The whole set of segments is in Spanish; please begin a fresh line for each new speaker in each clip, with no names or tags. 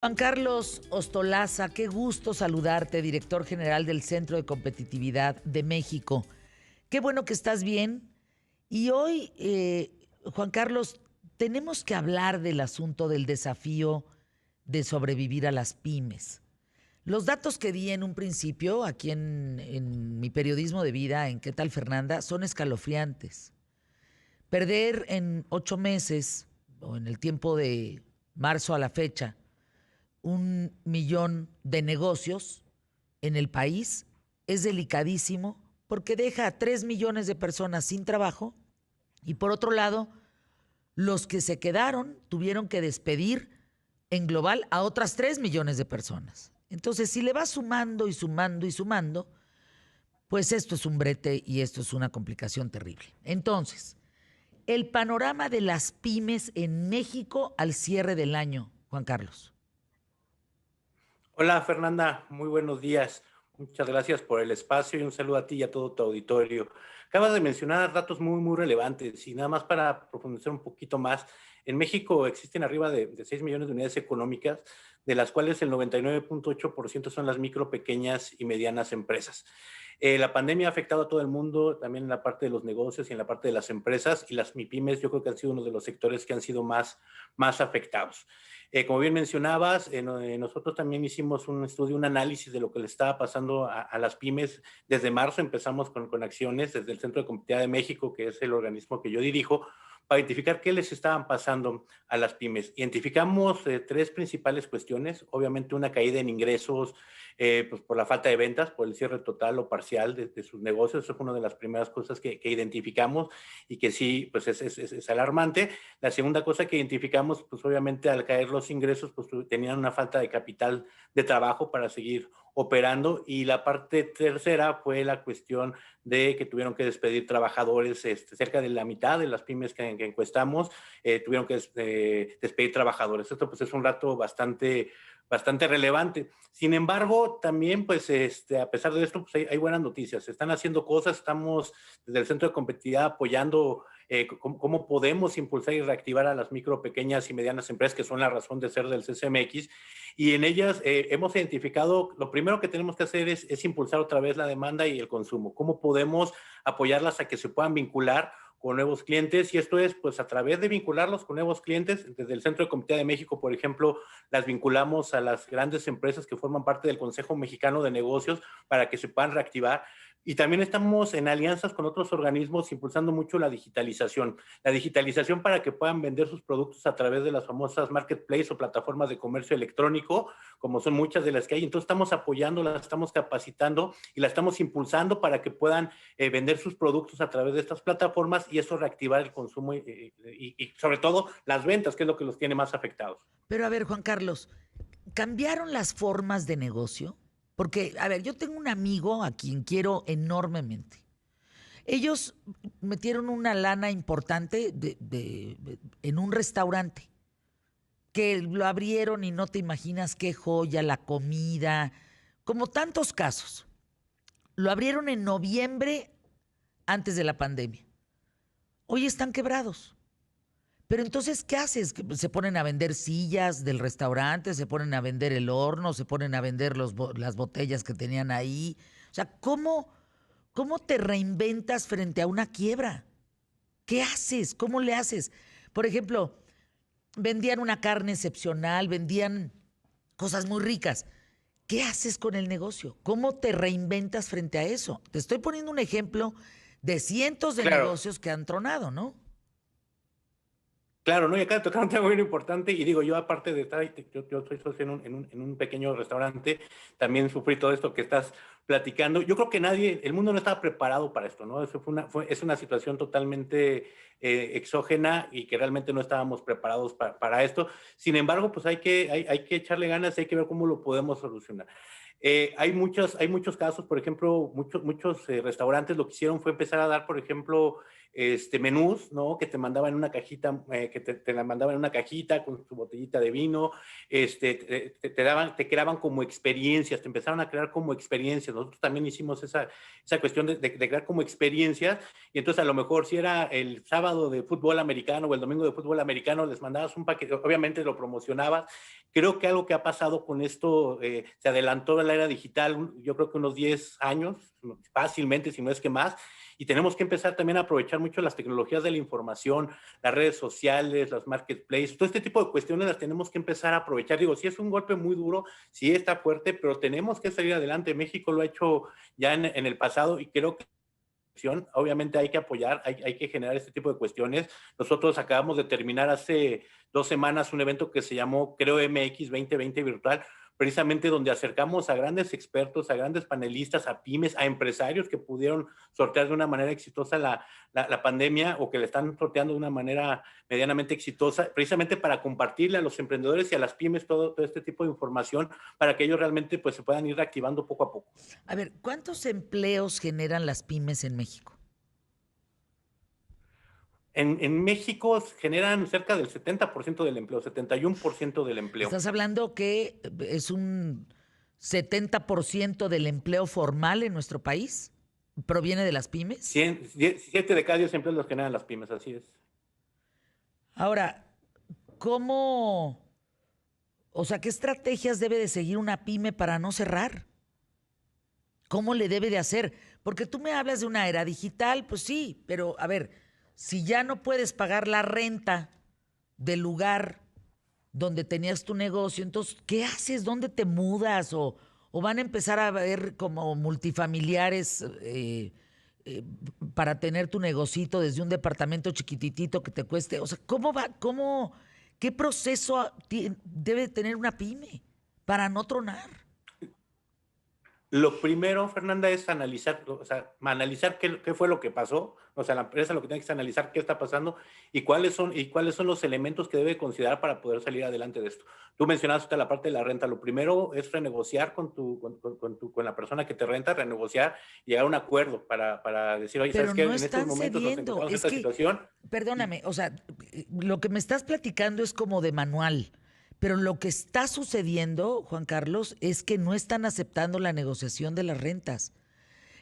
Juan Carlos Ostolaza, qué gusto saludarte, director general del Centro de Competitividad de México. Qué bueno que estás bien. Y hoy, Juan Carlos, tenemos que hablar del asunto del desafío de sobrevivir a las pymes. Los datos que di en un principio, aquí en mi periodismo de vida, en ¿Qué tal, Fernanda?, son escalofriantes. Perder en 8 meses, o en el tiempo de marzo a la fecha, 1 millón de negocios en el país es delicadísimo porque deja a 3 millones de personas sin trabajo y por otro lado, los que se quedaron tuvieron que despedir en global a otras 3 millones de personas. Entonces, si le vas sumando y sumando y sumando, pues esto es un brete y esto es una complicación terrible. Entonces, el panorama de las pymes en México al cierre del año, Juan Carlos.
Hola Fernanda, muy buenos días. Muchas gracias por el espacio y un saludo a ti y a todo tu auditorio. Acabas de mencionar datos muy relevantes y nada más para profundizar un poquito más. En México existen arriba de 6 millones de unidades económicas, de las cuales el 99.8% son las micro, pequeñas y medianas empresas. La pandemia ha afectado a todo el mundo, también en la parte de los negocios y en la parte de las empresas, y las MIPYMES yo creo que han sido uno de los sectores que han sido más afectados. Como bien mencionabas, nosotros también hicimos un estudio, un análisis de lo que le estaba pasando a las pymes. Desde marzo empezamos con acciones desde el Centro de Competitividad de México, que es el organismo que yo dirijo, para identificar qué les estaban pasando a las pymes. Identificamos tres principales cuestiones. Obviamente una caída en ingresos, pues por la falta de ventas, por el cierre total o parcial de sus negocios. Eso fue una de las primeras cosas que identificamos y que sí, pues es alarmante. La segunda cosa que identificamos, pues obviamente al caer los ingresos, pues tenían una falta de capital de trabajo para seguir operando. Y la parte tercera fue la cuestión de que tuvieron que despedir trabajadores. Cerca de la mitad de las pymes que encuestamos tuvieron que despedir trabajadores. Esto pues es un dato bastante relevante. Sin embargo, también, pues, a pesar de esto, pues hay buenas noticias. Se están haciendo cosas, estamos desde el Centro de Competitividad apoyando cómo podemos impulsar y reactivar a las micro, pequeñas y medianas empresas, que son la razón de ser del CCMX. Y en ellas hemos identificado, lo primero que tenemos que hacer es impulsar otra vez la demanda y el consumo. ¿Cómo podemos apoyarlas a que se puedan vincular con nuevos clientes? Y esto es, pues, a través de vincularlos con nuevos clientes. Desde el Centro de Competitividad de México, por ejemplo, las vinculamos a las grandes empresas que forman parte del Consejo Mexicano de Negocios para que se puedan reactivar. Y también estamos en alianzas con otros organismos impulsando mucho la digitalización. La digitalización para que puedan vender sus productos a través de las famosas marketplace o plataformas de comercio electrónico, como son muchas de las que hay. Entonces estamos apoyándolas, estamos capacitando y la estamos impulsando para que puedan vender sus productos a través de estas plataformas y eso reactivar el consumo y sobre todo las ventas, que es lo que los tiene más afectados.
Pero a ver, Juan Carlos, ¿cambiaron las formas de negocio? Porque, a ver, yo tengo un amigo a quien quiero enormemente. Ellos metieron una lana importante en un restaurante que lo abrieron y no te imaginas qué joya, la comida, como tantos casos. Lo abrieron en noviembre antes de la pandemia. Hoy están quebrados. Pero entonces, ¿qué haces? Se ponen a vender sillas del restaurante, se ponen a vender el horno, se ponen a vender las botellas que tenían ahí. O sea, ¿cómo te reinventas frente a una quiebra? ¿Qué haces? ¿Cómo le haces? Por ejemplo, vendían una carne excepcional, vendían cosas muy ricas. ¿Qué haces con el negocio? ¿Cómo te reinventas frente a eso? Te estoy poniendo un ejemplo de cientos de
Claro,
negocios que han tronado, ¿no?
claro, ¿no? Y acá de tocar un tema muy importante, y digo, yo aparte de estar, yo soy socio en un pequeño restaurante, también sufrí todo esto que estás platicando. Yo creo que nadie, el mundo no estaba preparado para esto, ¿no? Eso es una situación totalmente exógena y que realmente no estábamos preparados para esto. Sin embargo, pues hay que echarle ganas, hay que ver cómo lo podemos solucionar. Hay muchos casos, por ejemplo, muchos restaurantes lo que hicieron fue empezar a dar, por ejemplo, menús, ¿no? Que te mandaban en una cajita, que te la mandaban en una cajita con tu botellita de vino, te creaban como experiencias, te empezaron a crear como experiencias. Nosotros también hicimos esa cuestión de crear como experiencias, y entonces a lo mejor si era el sábado de fútbol americano o el domingo de fútbol americano, les mandabas un paquete, obviamente lo promocionabas. Creo que algo que ha pasado con esto, se adelantó a la era digital, yo creo que unos 10 años, fácilmente, si no es que más, y tenemos que empezar también a aprovechar mucho las tecnologías de la información, las redes sociales, los marketplaces, todo este tipo de cuestiones las tenemos que empezar a aprovechar. Digo, sí es un golpe muy duro, sí está fuerte, pero tenemos que salir adelante. México lo ha hecho ya en el pasado, y creo que obviamente hay que apoyar, hay que generar este tipo de cuestiones. Nosotros acabamos de terminar hace 2 semanas un evento que se llamó, creo, MX 2020 virtual, precisamente donde acercamos a grandes expertos, a grandes panelistas, a pymes, a empresarios que pudieron sortear de una manera exitosa la pandemia, o que le están sorteando de una manera medianamente exitosa, precisamente para compartirle a los emprendedores y a las pymes todo este tipo de información, para que ellos realmente pues se puedan ir reactivando poco a poco.
A ver, ¿cuántos empleos generan las pymes en México?
En México generan cerca del 70% del empleo, 71% del empleo.
Estás hablando que es un 70% del empleo formal en nuestro país proviene de las pymes.
7 de cada 10 empleos los generan las pymes, así es.
Ahora, ¿cómo, o sea, qué estrategias debe de seguir una pyme para no cerrar? ¿Cómo le debe de hacer? Porque tú me hablas de una era digital, pues sí, pero a ver, si ya no puedes pagar la renta del lugar donde tenías tu negocio, entonces, ¿qué haces? ¿Dónde te mudas? ¿O van a empezar a ver como multifamiliares eh, para tener tu negocito desde un departamento chiquititito que te cueste? O sea, ¿cómo va? ¿Qué proceso debe tener una pyme para no tronar?
Lo primero, Fernanda, es analizar, o sea, analizar qué fue lo que pasó. O sea, la empresa lo que tiene que es analizar qué está pasando y cuáles son los elementos que debe considerar para poder salir adelante de esto. Tú mencionaste la parte de la renta. Lo primero es renegociar con la persona que te renta, renegociar y llegar a un acuerdo para decir, oye, ¿sabes
Pero
qué?
no
En estos
están
momentos nos
cediendo.
encontramos en
Es
esta
que,
situación.
perdóname, o sea, lo que me estás platicando es como de manual, pero lo que está sucediendo, Juan Carlos, es que no están aceptando la negociación de las rentas.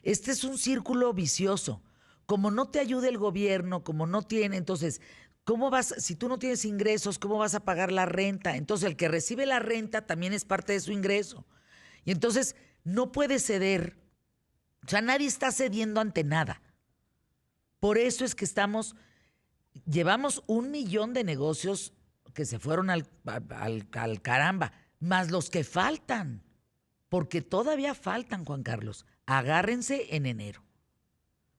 Este es un círculo vicioso. Como no te ayuda el gobierno, como no tiene, entonces, ¿cómo vas, si tú no tienes ingresos, cómo vas a pagar la renta? Entonces, el que recibe la renta también es parte de su ingreso. Y entonces, no puede ceder. O sea, nadie está cediendo ante nada. Por eso es que llevamos 1 millón de negocios que se fueron al caramba, más los que faltan, porque todavía faltan, Juan Carlos. Agárrense en enero.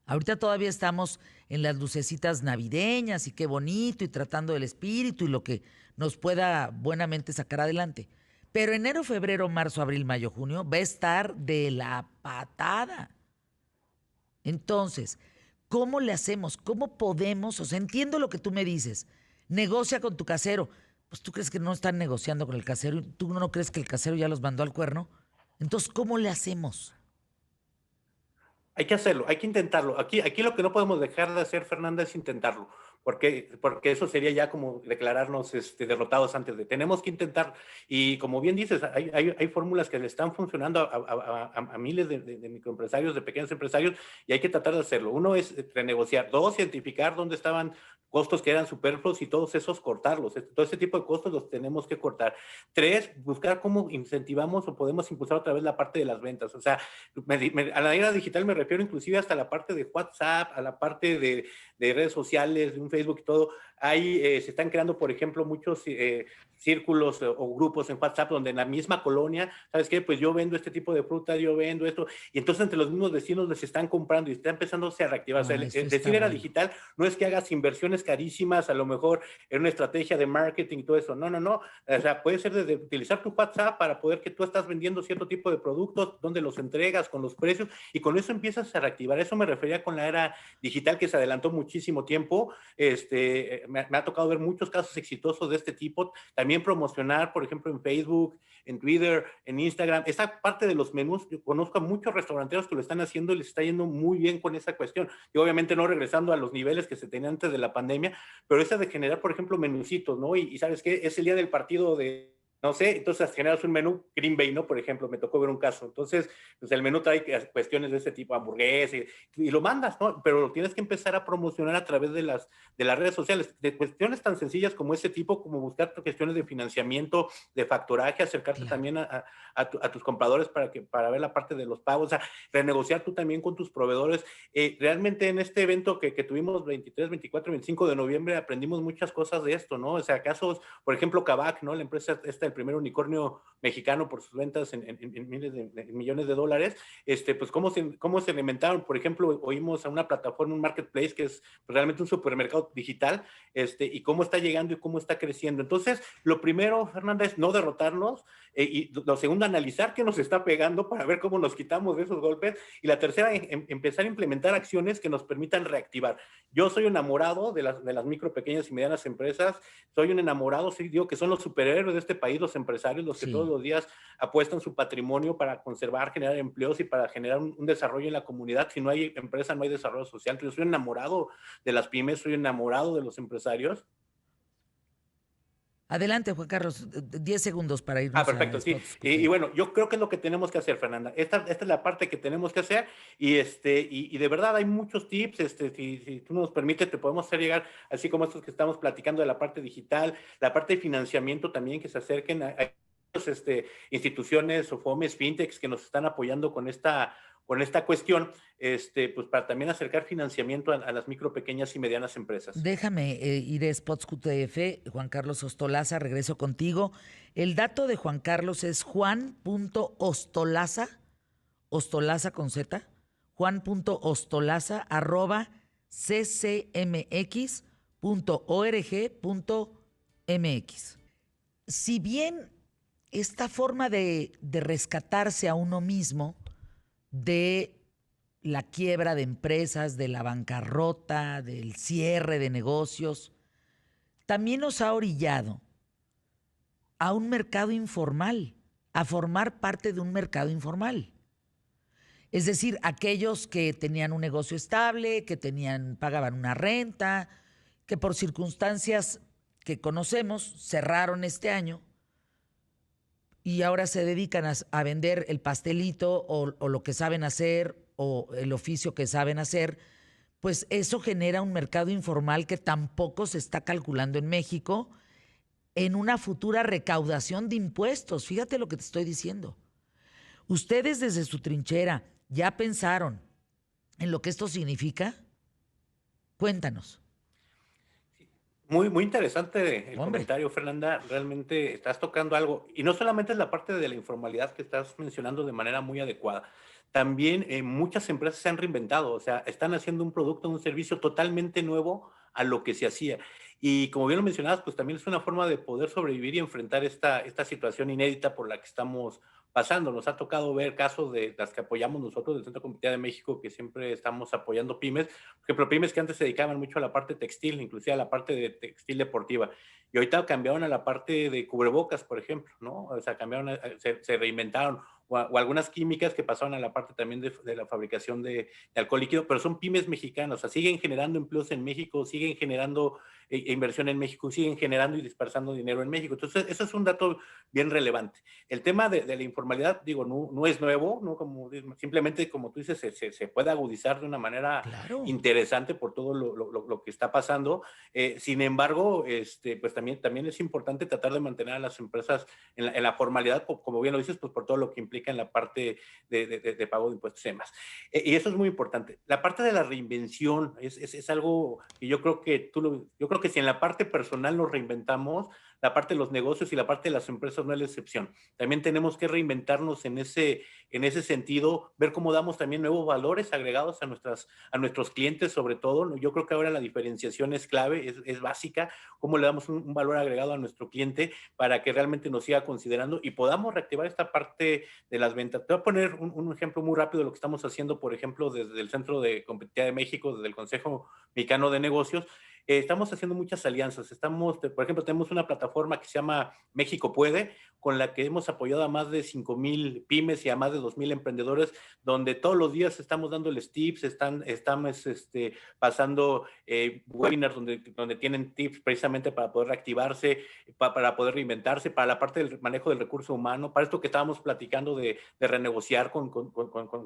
Ahorita todavía estamos en las lucecitas navideñas y qué bonito y tratando del espíritu y lo que nos pueda buenamente sacar adelante. Pero enero, febrero, marzo, abril, mayo, junio va a estar de la patada. Entonces, ¿cómo le hacemos? ¿Cómo podemos? O sea, entiendo lo que tú me dices. Negocia con tu casero. Pues tú crees que no están negociando con el casero. ¿Tú no crees que el casero ya los mandó al cuerno? Entonces, ¿cómo le hacemos?
Hay que hacerlo, hay que intentarlo. Aquí lo que no podemos dejar de hacer, Fernanda, es intentarlo, porque eso sería ya como declararnos derrotados antes de. Tenemos que intentar, y como bien dices, hay fórmulas que le están funcionando a miles de microempresarios, de pequeños empresarios, y hay que tratar de hacerlo. Uno es renegociar. Dos, identificar dónde estaban costos que eran superfluos y todos esos cortarlos. Todo ese tipo de costos los tenemos que cortar. Tres, buscar cómo incentivamos o podemos impulsar otra vez la parte de las ventas. O sea, a la era digital me refiero inclusive hasta la parte de WhatsApp, a la parte de redes sociales, de un Facebook y todo. Ahí se están creando, por ejemplo, muchos círculos o grupos en WhatsApp donde en la misma colonia, ¿sabes qué? Pues yo vendo este tipo de fruta, yo vendo esto, y entonces entre los mismos vecinos les están comprando y está empezándose a reactivar. O sea, decir era digital no es que hagas inversiones carísimas, a lo mejor en una estrategia de marketing y todo eso. No, no, no. O sea, puede ser desde utilizar tu WhatsApp para poder que tú estás vendiendo cierto tipo de productos, donde los entregas con los precios, y con eso empiezas a reactivar. Eso me refería con la era digital, que se adelantó muchísimo tiempo. me ha tocado ver muchos casos exitosos de este tipo. También promocionar, por ejemplo, en Facebook, en Twitter, en Instagram. Esa parte de los menús, yo conozco a muchos restauranteros que lo están haciendo y les está yendo muy bien con esa cuestión. Y obviamente no regresando a los niveles que se tenían antes de la pandemia, pero esa de generar, por ejemplo, menucitos, ¿no? Y ¿sabes qué? Es el día del partido de, no sé, entonces generas un menú Green Bay, ¿no? Por ejemplo, me tocó ver un caso. Entonces, pues el menú trae cuestiones de ese tipo, hamburguesas, y lo mandas, ¿no? Pero lo tienes que empezar a promocionar a través de las redes sociales, de cuestiones tan sencillas como ese tipo, como buscar cuestiones de financiamiento, de factoraje, acercarte
Claro.
también a tus compradores para ver la parte de los pagos, o sea, renegociar tú también con tus proveedores. Realmente en este evento que tuvimos 23, 24, 25 de noviembre aprendimos muchas cosas de esto, ¿no? O sea, casos, por ejemplo, Kavak, ¿no? La empresa esta, el primer unicornio mexicano por sus ventas en miles en millones de dólares, pues cómo se alimentaron. Por ejemplo, oímos a una plataforma, un marketplace que es realmente un supermercado digital, y cómo está llegando y cómo está creciendo. Entonces, lo primero, Fernanda, es no derrotarnos, y lo segundo, analizar qué nos está pegando para ver cómo nos quitamos de esos golpes, y la tercera, empezar a implementar acciones que nos permitan reactivar. Yo soy enamorado de las micro, pequeñas y medianas empresas, soy un enamorado, sí, digo que son los superhéroes de este país, los empresarios, los que todos
Sí.
los días apuestan su patrimonio para conservar, generar empleos y para generar un desarrollo en la comunidad. Si no hay empresa, no hay desarrollo social. Entonces, yo soy enamorado de las pymes, soy enamorado de los empresarios.
Adelante, Juan Carlos, 10 segundos para irnos a
Perfecto, sí.
spots
Y
QTF.
bueno, yo creo que es lo que tenemos que hacer, Fernanda. Esta es la parte que tenemos que hacer y de verdad hay muchos tips. Si tú nos permites, te podemos hacer llegar, así como estos que estamos platicando de la parte digital, la parte de financiamiento también, que se acerquen a instituciones o FOMES, fintechs que nos están apoyando con esta cuestión, pues para también acercar financiamiento a las micro, pequeñas y medianas empresas.
Déjame ir a Spots QTF, Juan Carlos Ostolaza, regreso contigo. El dato de Juan Carlos es juan.ostolaza, Ostolaza con Z, juan.ostolaza arroba ccmx.org.mx. Si bien esta forma de rescatarse a uno mismo de la quiebra de empresas, de la bancarrota, del cierre de negocios, también nos ha orillado a un mercado informal, a formar parte de un mercado informal. Es decir, aquellos que tenían un negocio estable, que pagaban una renta, que por circunstancias que conocemos cerraron este año y ahora se dedican a vender el pastelito o lo que saben hacer o el oficio que saben hacer, pues eso genera un mercado informal que tampoco se está calculando en México en una futura recaudación de impuestos. Fíjate lo que te estoy diciendo. ¿Ustedes desde su trinchera ya pensaron en lo que esto significa? Cuéntanos.
Muy, muy interesante el
Hombre,
comentario, Fernanda. Realmente estás tocando algo. Y no solamente es la parte de la informalidad que estás mencionando de manera muy adecuada. También muchas empresas se han reinventado, o sea, están haciendo un producto, un servicio totalmente nuevo a lo que se hacía. Y como bien lo mencionabas, pues también es una forma de poder sobrevivir y enfrentar esta situación inédita por la que estamos pasando. Nos ha tocado ver casos de las que apoyamos nosotros del Centro Competitivo de México, que siempre estamos apoyando pymes, por ejemplo, pymes que antes se dedicaban mucho a la parte textil, inclusive a la parte de textil deportiva, y ahorita cambiaron a la parte de cubrebocas, por ejemplo, ¿no? O sea, cambiaron, se reinventaron, o algunas químicas que pasaron a la parte también de la fabricación de alcohol líquido, pero son pymes mexicanas, o sea, siguen generando empleos en México, siguen generando inversión en México, siguen generando y dispersando dinero en México. Entonces, eso es un dato bien relevante. El tema de la informalidad, digo, no es nuevo, ¿no? Simplemente, como tú dices, se puede agudizar de una manera
claro.
interesante por todo lo que está pasando. Sin embargo, pues también es importante tratar de mantener a las empresas en la formalidad, como bien lo dices, pues por todo lo que implica en la parte de pago de impuestos y demás. Y eso es muy importante. La parte de la reinvención es algo que yo creo que yo creo que si en la parte personal nos reinventamos, la parte de los negocios y la parte de las empresas no es la excepción. También tenemos que reinventarnos en ese sentido, ver cómo damos también nuevos valores agregados a nuestros clientes, sobre todo. Yo creo que ahora la diferenciación es clave, es básica, cómo le damos un valor agregado a nuestro cliente para que realmente nos siga considerando y podamos reactivar esta parte de las ventas. Te voy a poner un ejemplo muy rápido de lo que estamos haciendo, por ejemplo, desde el Centro de Competitividad de México, desde el Consejo Mexicano de Negocios. estamos haciendo muchas alianzas. Por ejemplo, tenemos una plataforma que se llama México Puede, con la que hemos apoyado a más de 5,000 pymes y a más de 2,000 emprendedores, donde todos los días estamos dándoles tips, estamos pasando webinars donde tienen tips precisamente para poder reactivarse, para poder reinventarse, para la parte del manejo del recurso humano, para esto que estábamos platicando de renegociar con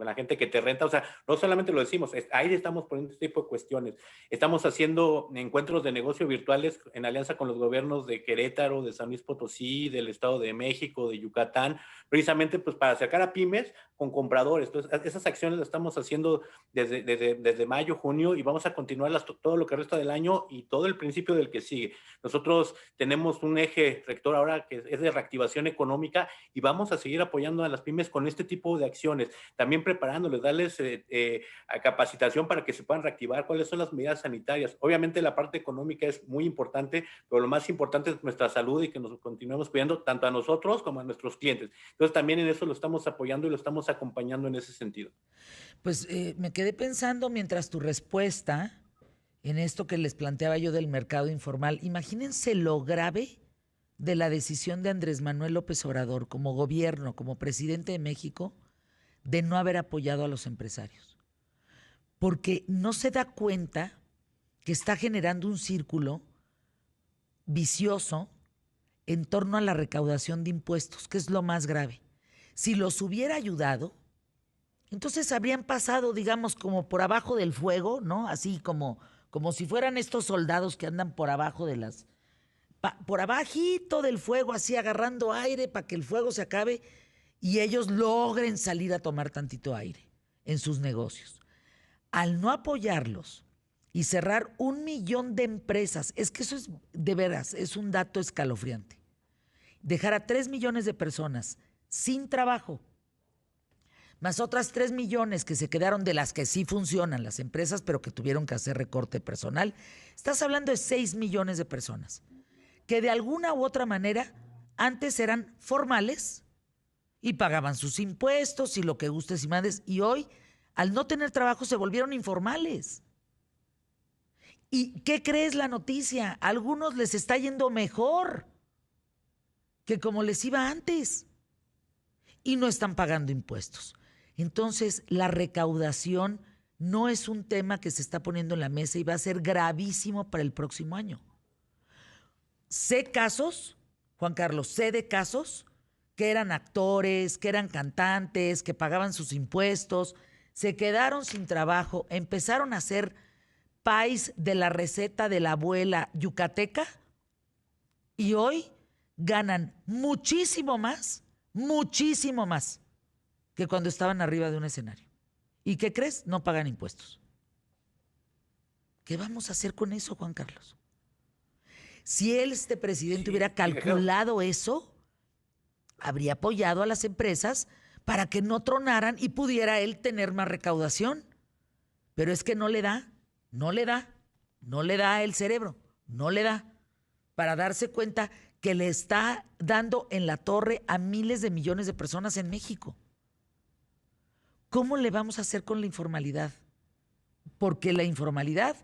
la gente que te renta. O sea, no solamente lo decimos, ahí estamos poniendo este tipo de cuestiones. Estamos haciendo encuentros de negocio virtuales en alianza con los gobiernos de Querétaro, de San Luis Potosí, del Estado de México, de Yucatán, precisamente pues para acercar a pymes con compradores. Entonces, esas acciones las estamos haciendo desde mayo, junio, y vamos a continuarlas todo lo que resta del año y todo el principio del que sigue. Nosotros tenemos un eje rector ahora que es de reactivación económica, y vamos a seguir apoyando a las pymes con este tipo de acciones, también preparándoles, darles capacitación para que se puedan reactivar, cuáles son las medidas sanitarias. Obviamente la parte económica es muy importante, pero lo más importante es nuestra salud y que nos continuemos cuidando tanto a nosotros como a nuestros clientes. Entonces también en eso lo estamos apoyando y lo estamos acompañando en ese sentido.
Pues me quedé pensando mientras tu respuesta en esto que les planteaba yo del mercado informal. Imagínense lo grave de la decisión de Andrés Manuel López Obrador como gobierno, como presidente de México, de no haber apoyado a los empresarios. Porque no se da cuenta que está generando un círculo vicioso en torno a la recaudación de impuestos, que es lo más grave. Si los hubiera ayudado, entonces habrían pasado, digamos, como por abajo del fuego, ¿no? Así como si fueran estos soldados que andan por abajo de por abajito del fuego, así agarrando aire para que el fuego se acabe y ellos logren salir a tomar tantito aire en sus negocios. Al no apoyarlos y cerrar 1,000,000 de empresas, es que eso es, de veras, es un dato escalofriante. Dejar a 3 millones de personas sin trabajo, más otras 3 millones que se quedaron de las que sí funcionan las empresas, pero que tuvieron que hacer recorte personal. Estás hablando de 6 millones de personas que de alguna u otra manera antes eran formales y pagaban sus impuestos y lo que gustes y mandes, y hoy, al no tener trabajo, se volvieron informales. ¿Y qué crees la noticia? A algunos les está yendo mejor que como les iba antes y no están pagando impuestos. Entonces, la recaudación no es un tema que se está poniendo en la mesa y va a ser gravísimo para el próximo año. Sé casos, Juan Carlos, sé de casos que eran actores, que eran cantantes, que pagaban sus impuestos, se quedaron sin trabajo, empezaron a hacer país de la receta de la abuela yucateca y hoy ganan muchísimo más que cuando estaban arriba de un escenario. ¿Y qué crees? No pagan impuestos. ¿Qué vamos a hacer con eso, Juan Carlos? Si este presidente hubiera calculado eso, habría apoyado a las empresas para que no tronaran y pudiera él tener más recaudación. Pero es que no le da el cerebro, no le da para darse cuenta que le está dando en la torre a miles de millones de personas en México. ¿Cómo le vamos a hacer con la informalidad? Porque la informalidad,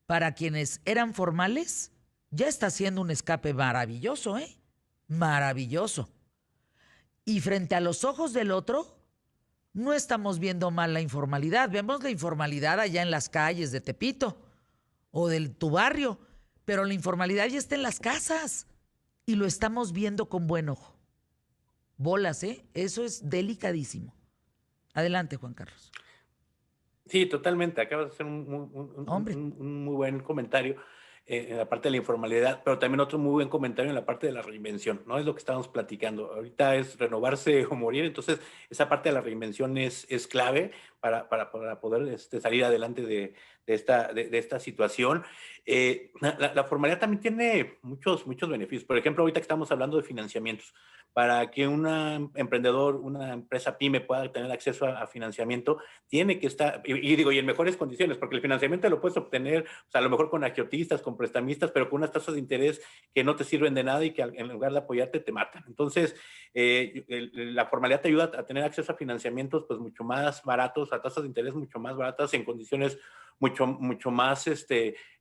para quienes eran formales, ya está siendo un escape maravilloso, ¿eh? Maravilloso. Y frente a los ojos del otro, no estamos viendo mal la informalidad. Vemos la informalidad allá en las calles de Tepito o de tu barrio, pero la informalidad ya está en las casas y lo estamos viendo con buen ojo. Bolas, ¿eh? Eso es delicadísimo. Adelante, Juan Carlos.
Sí, totalmente. Acabas de hacer
Hombre.
un muy buen comentario en la parte de la informalidad, pero también otro muy buen comentario en la parte de la reinvención, ¿no? Es lo que estábamos platicando. Ahorita es renovarse o morir, entonces esa parte de la reinvención es clave para poder salir adelante de esta situación. La formalidad también tiene muchos beneficios. Por ejemplo, ahorita que estamos hablando de financiamientos, para que un emprendedor, una empresa pyme pueda tener acceso a financiamiento, tiene que estar, y digo, y en mejores condiciones, porque el financiamiento lo puedes obtener, o sea, a lo mejor con agiotistas, con prestamistas, pero con unas tasas de interés que no te sirven de nada y que en lugar de apoyarte te matan. Entonces, la formalidad te ayuda a tener acceso a financiamientos pues mucho más baratos, a tasas de interés mucho más baratas, en condiciones mucho más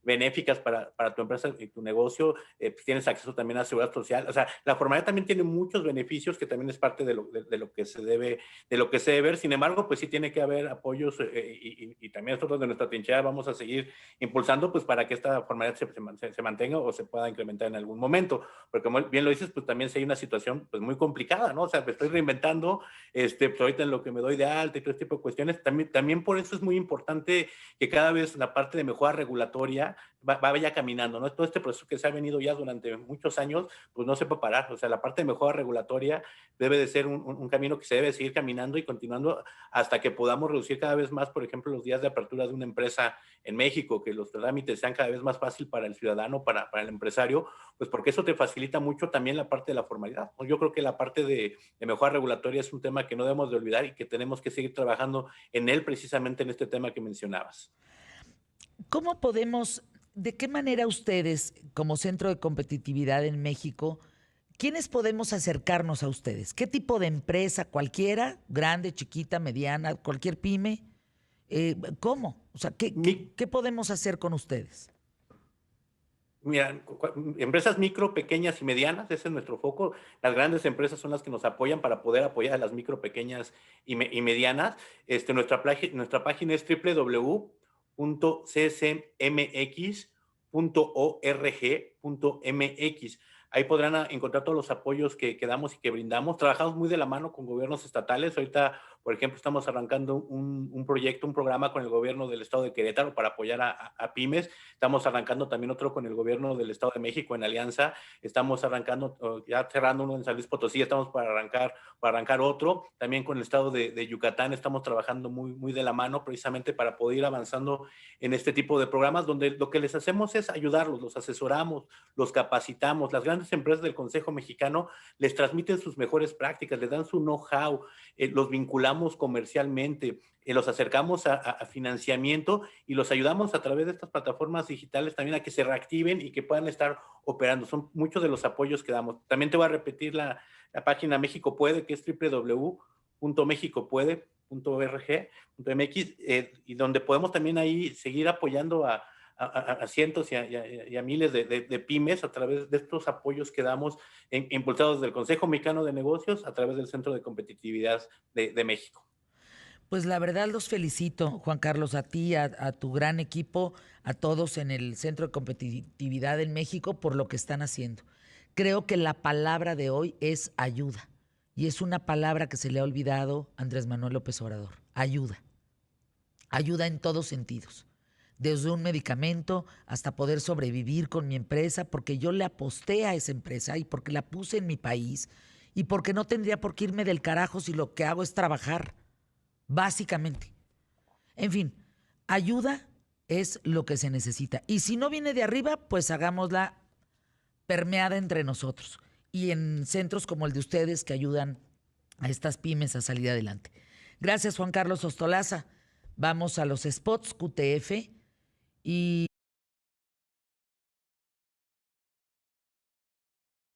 benéficas para tu empresa y tu negocio. Pues tienes acceso también a seguridad social. O sea, la formalidad también tiene muchos beneficios que también es parte de lo que se debe, de lo que se debe ver. Sin embargo, pues sí tiene que haber apoyos y también nosotros de nuestra trinchera vamos a seguir impulsando pues para que esta formalidad se mantenga o se pueda incrementar en algún momento. Porque como bien lo dices, pues también si hay una situación pues muy complicada, ¿no? O sea, me estoy reinventando, pues ahorita en lo que me doy de alta y todo este tipo de cuestiones. También por eso es muy importante que cada vez la parte de mejora regulatoria vaya caminando, ¿no? Todo este proceso que se ha venido ya durante muchos años, pues no se puede parar. O sea, la parte de mejora regulatoria debe de ser un camino que se debe seguir caminando y continuando hasta que podamos reducir cada vez más, por ejemplo, los días de apertura de una empresa en México, que los trámites sean cada vez más fácil para el ciudadano, para el empresario, pues porque eso te facilita mucho también la parte de la formalidad. Yo creo que la parte de mejora regulatoria es un tema que no debemos de olvidar y que tenemos que seguir trabajando en él precisamente en este tema que mencionabas.
¿Cómo podemos, de qué manera ustedes, como Centro de Competitividad en México, quiénes podemos acercarnos a ustedes? ¿Qué tipo de empresa? ¿Cualquiera? ¿Grande, chiquita, mediana, cualquier pyme? ¿Cómo? O sea, ¿qué podemos hacer con ustedes?
Mira, empresas micro, pequeñas y medianas, ese es nuestro foco. Las grandes empresas son las que nos apoyan para poder apoyar a las micro, pequeñas y medianas. Nuestra página es www.ccmx.org.mx. Ahí podrán encontrar todos los apoyos que damos y que brindamos. Trabajamos muy de la mano con gobiernos estatales. Ahorita, por ejemplo, estamos arrancando un proyecto, un programa con el gobierno del estado de Querétaro para apoyar a pymes. Estamos arrancando también otro con el gobierno del Estado de México en alianza. Estamos arrancando, ya cerrando uno en San Luis Potosí, estamos para arrancar otro. También con el Estado de Yucatán estamos trabajando muy de la mano precisamente para poder ir avanzando en este tipo de programas donde lo que les hacemos es ayudarlos, los asesoramos, los capacitamos. Las grandes empresas del Consejo Mexicano les transmiten sus mejores prácticas, les dan su know-how, los vinculamos comercialmente, los acercamos a financiamiento y los ayudamos a través de estas plataformas digitales también a que se reactiven y que puedan estar operando. Son muchos de los apoyos que damos. También te voy a repetir la página México Puede, que es www.mexicopuede.org.mx, y donde podemos también ahí seguir apoyando a cientos y a miles de pymes a través de estos apoyos que damos impulsados del Consejo Mexicano de Negocios a través del Centro de Competitividad de México.
Pues la verdad los felicito, Juan Carlos, a ti, a tu gran equipo, a todos en el Centro de Competitividad en México por lo que están haciendo. Creo que la palabra de hoy es ayuda. Y es una palabra que se le ha olvidado a Andrés Manuel López Obrador. Ayuda. Ayuda en todos sentidos. Desde un medicamento hasta poder sobrevivir con mi empresa, porque yo le aposté a esa empresa y porque la puse en mi país y porque no tendría por qué irme del carajo si lo que hago es trabajar. Básicamente. En fin, ayuda es lo que se necesita. Y si no viene de arriba, pues hagámosla permeada entre nosotros. Y en centros como el de ustedes que ayudan a estas pymes a salir adelante. Gracias, Juan Carlos Ostolaza. Vamos a los spots QTF y